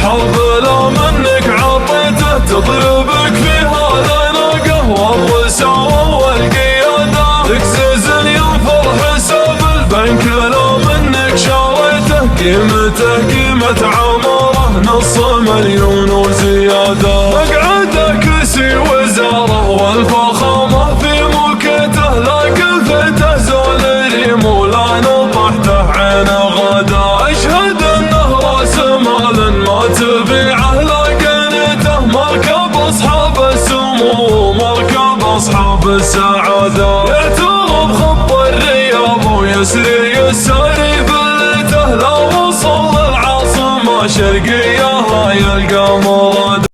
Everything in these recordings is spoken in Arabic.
بحفلة منك عطيته تضربك فيها العنقة والرساوة والقيادة تكسزن ينفر حساب البنك لو منك شريته قيمته قيمة عمره نص مليون وزيادة مقعده كرسي وزارة والفخامة في موكته لا قفته زول ريم ولا نطحته عين غدا أشهد انه راس مال ما تبيعه لا قنيته مركب اصحاب السمو مركب اصحاب السعادة يعترض خط الرياض ويسري الساري بلته لا وصل العاصمة شرقية هاي يلقى مراد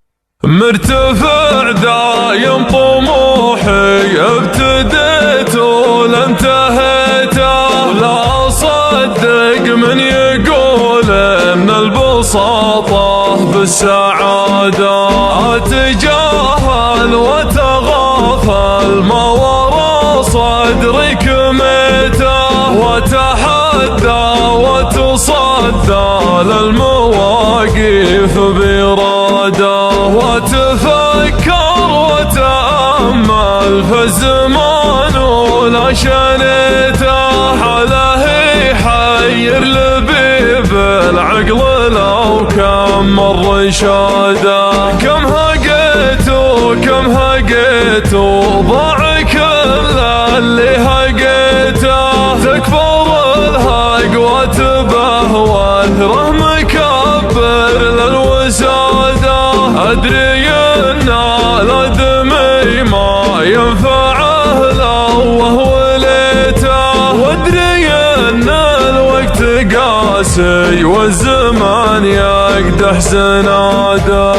مرتفع دايم طموحي ابتديت ولا انتهيته لا اصدق من يقول ان البساطة بالسعادة اتجاهل وتغافل ما وراء صدري كميته وتحدى وتصدى للمواقف برادة وتفكر وتأمل في الزمان ولا شنيته عليه يحير لبيب العقل لو كم الرشادة كم هقيت وكم هقيت وضاع كل اللي هقيته تكبر الهق وتبهوى اثره مكبر للوسادة ادري ان الادمي ما ينفعه لو وهو ليته وادري ان الوقت قاسي والزمان يقدح سناده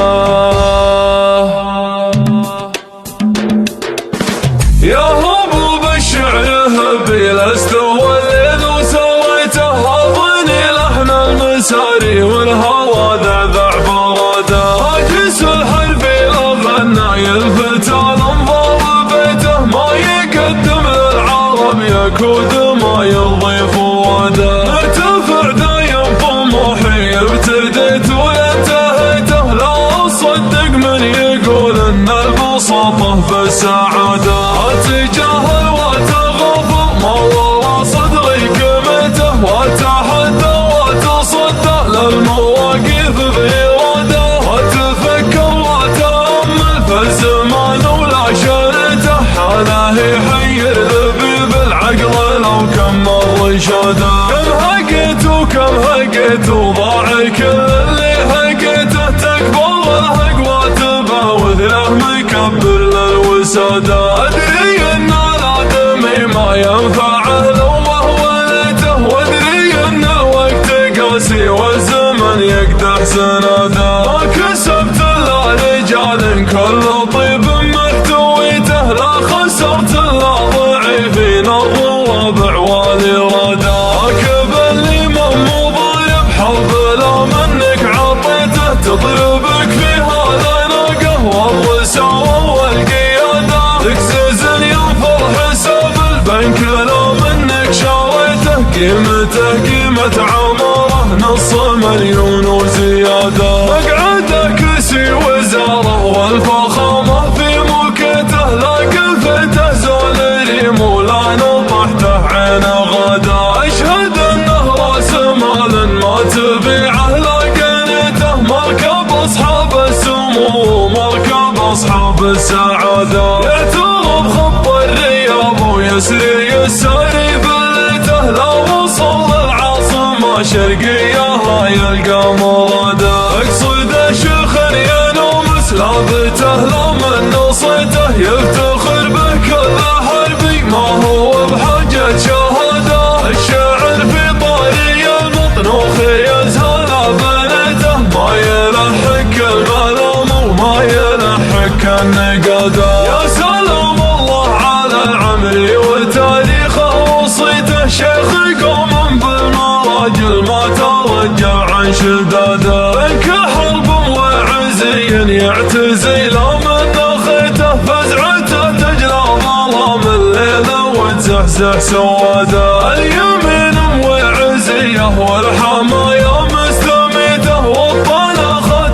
يا هبوب الشعر هبي لاستوى الليل وسويته اظني لحن المساري والهوى ذعذع براده عاجز الحربي لو غنى يلفت الانظار بيته ما يقدم للعرب يكود ما يرضي فواده مرتفع دايم طموحي ابتديت وانتهيته لا اصدق من يقول ان البساطة بالسعادة اتجاهل وتغافل ما وراء صدري قيمته وتحدى وتصدى للمواقف بإرادة وتفكر وتأمل في الزمان ولا شريته حاله يحير لبيب العقل لو كم الرشادة كم هقيت وكم هقيت وضاع كل اللي هقيته تكبر الهق وتباوث له مكبر للوسادة ادري ان الادمي ما ينفعه لو وهو ليته وادري ان الوقت قاسي والزمن يقدح سناده ما كسبت الا رجال كل طيب محتويته لا خسرت الا ضعيفين الروابع والاراده راكب الامام مضارب حفله منك عطيته تضربك فيها العنقه والرساوه والقياده تكسزن ينفر حساب البنك لو منك شريته قيمته قيمة عمره نص مليون وزيادة مقعده كرسي وزارة والفخامة في موكته لا قفته زول ريم ولا نطحته عين غدا أشهد انه راس مال ما تبيعه لا قنيته مركب اصحاب السمو مركب اصحاب السعادة يعترض خط الرياض ويسري الساري بلته لا وصل العاصمة شرقية هاي يلقى مراده اقصد شيخ ينوم سلابته لو من نصيته يفتخر به كل حربي ما هو بحاجة شهادة الشاعر في طاري المطنوخ يزهل بنيته ما يلحق الملام وما يلحق النقادة يا سلام الله على العمري وتاريخه وصيته شيخ قوم بالمراجل ما ترجع عن شداده انك حرب وعزي يعتزي لو من نخيته فزعته تجلى ظلام الليل وتزحزح سواده اليمين وعزيه والحمايا مستميته والطلخة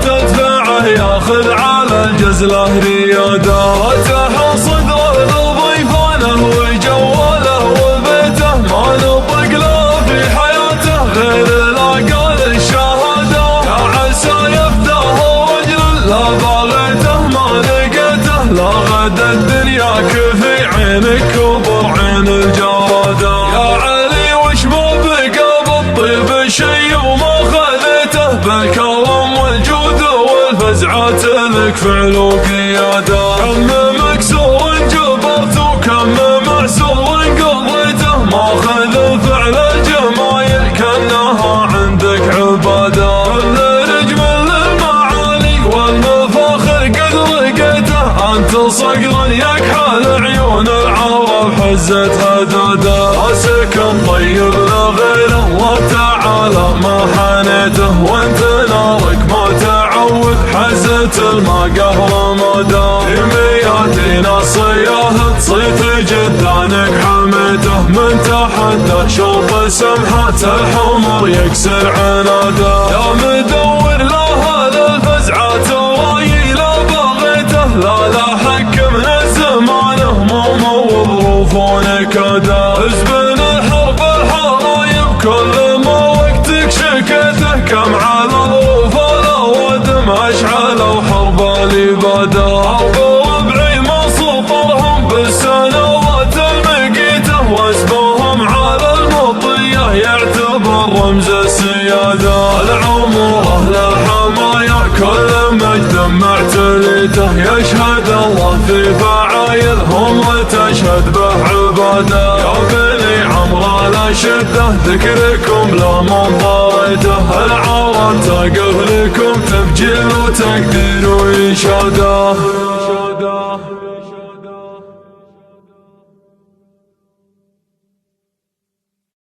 له رياده، فتح صدره لضيفانه وجواله وبيته، ما نطق له في حياته غير لاقى الشهاده. يا عسى يفتح رجل لا بغيته ما لقيته، لا غدا الدنيا كفي عينك كبر عين الجواده. يا علي وش ما بقى بالطيب شي وما خذيته، بالكرم والجود والفزعات لك فعل وقياده. كم مكسور جبرت وكم معسور قضيته، ما خذ فعل الجمايل كانها عندك عباده. كل رجم للمعالي والمفاخر قد لقيته، انت صقر يكحل عيون العرب حزت هداده. راسك طيب لغير الله تعالى ما حنيته، وانت نارك ما تعود حزت الماء قهر مدى. مياتنا صياه تصيت جدانك حميته، من تحته شوط سمحة الحمر يكسر عناده. يا مدور لها للفزعات رايي لا بغيته، لا حك من الزمان هموم وظروفونك ادا. حزب الحرب الحرايب كل ما وقتك شكيته، كم على ظروف الاوادم اشعلوا حرب الاباده. حرب ربعي ما سطرهم بالسنوات المقيته، واسمهم على المطيه يعتبر رمز السياده. العمر اهل الحمايا كل مجد معتليته، يشهد الله في فعايلهم وتشهد به عباده. يا بني عمرو لا شده ذكركم لا من ضريته، العرب تقف لكم تبجيل وتقدير وإشاده.